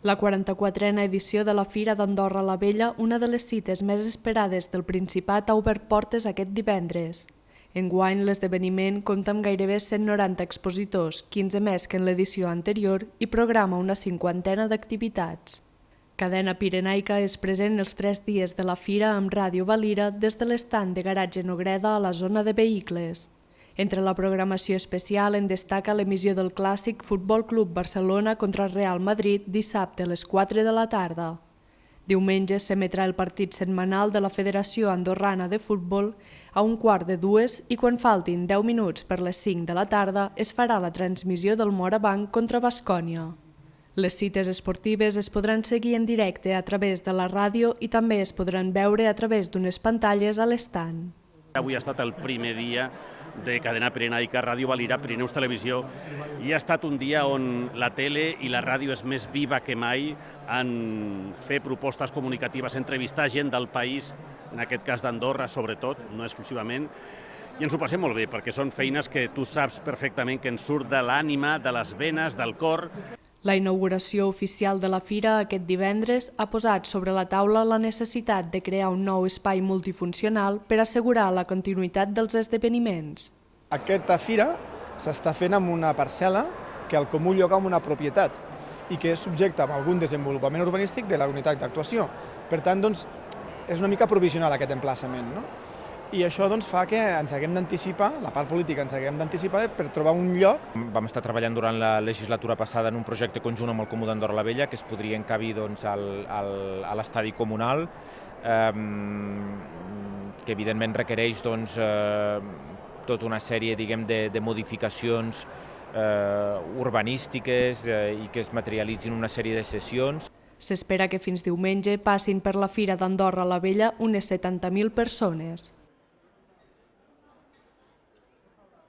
La 44a edició de la Fira d'Andorra la Vella, una de les cites més esperades del Principat, ha obert portes aquest divendres. Enguany, l'esdeveniment compta amb gairebé 190 expositors, 15 més que en l'edició anterior, i programa una 50ena d'activitats. Cadena Pirenaica és present els 3 dies de la fira amb Ràdio Valira des de l'estand de Garatge Nogreda a la zona de vehicles. Entre la programació especial en destaca l'emissió del clàssic Futbol Club Barcelona contra Real Madrid dissabte a les 4 de la tarda. Diumenge s'emetrà el partit setmanal de la Federació Andorrana de Futbol a 1:15 i quan faltin 10 minuts per les 5 de la tarda es farà la transmissió del Morabanc contra Baskònia. Les cites esportives es podran seguir en directe a través de la ràdio i també es podran veure a través d'unes pantalles a l'estand. Avui ha estat el primer dia de Cadena Pirenaica, Ràdio Valira, Pirineus Televisió, i ha estat un dia on la tele i la ràdio és més viva que mai en fer propostes comunicatives, entrevistar gent del país, en aquest cas d'Andorra sobretot, no exclusivament, i ens ho passem molt bé, perquè són feines que tu saps perfectament que ens surt de l'ànima, de les venes, del cor. La inauguració oficial de la fira aquest divendres ha posat sobre la taula la necessitat de crear un nou espai multifuncional per assegurar la continuïtat dels esdeveniments. Aquesta fira s'està fent amb una parcel·la que el comú lloga amb una propietat i que és subjecte a algun desenvolupament urbanístic de la unitat d'actuació. Per tant, és una mica provisional aquest emplaçament, no? I això fa que ens haguem d'anticipar, la part política ens haguem d'anticipar per trobar un lloc. Vam estar treballant durant la legislatura passada en un projecte conjunt amb el Comú d'Andorra la Vella que es podria encabir a l'estadi comunal, que evidentment requereix tota una sèrie de modificacions urbanístiques i que es materialitzin una sèrie de sessions. S'espera que fins diumenge passin per la Fira d'Andorra la Vella unes 70.000 persones.